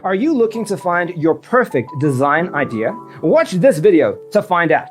Are you looking to find your perfect design idea? Watch this video to find out.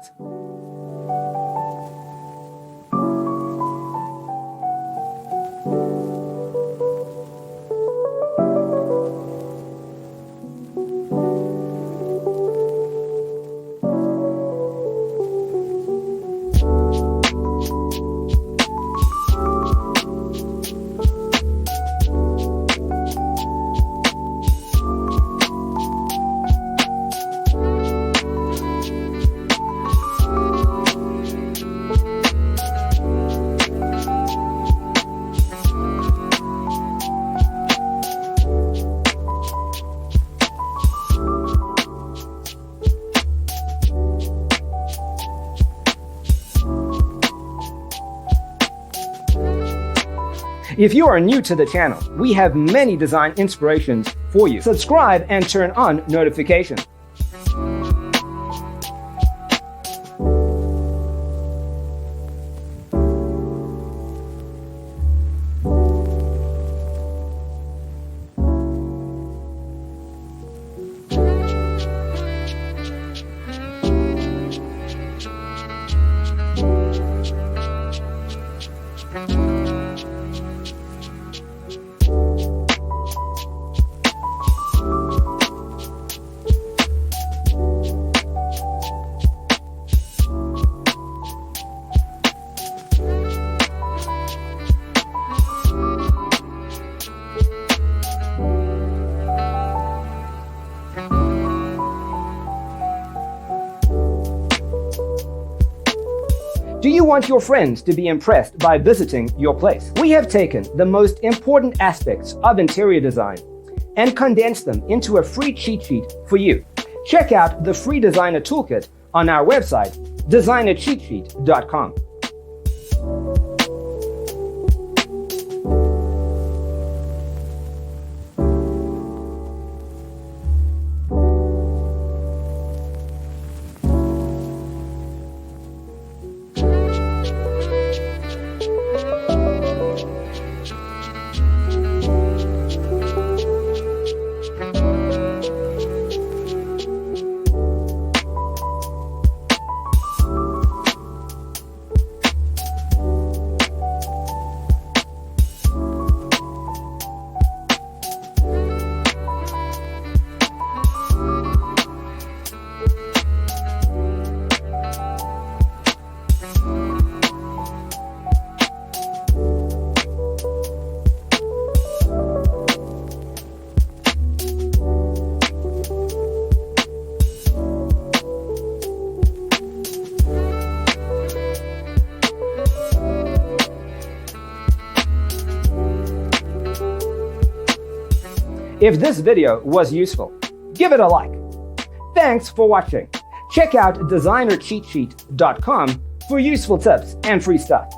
If you are new to the channel, we have many design inspirations for you. Subscribe and turn on notifications. Do you want your friends to be impressed by visiting your place? We have taken the most important aspects of interior design and condensed them into a free cheat sheet for you. Check out the free designer toolkit on our website, designercheatsheet.com. If this video was useful, give it a like. Thanks for watching. Check out designercheatsheet.com for useful tips and free stuff.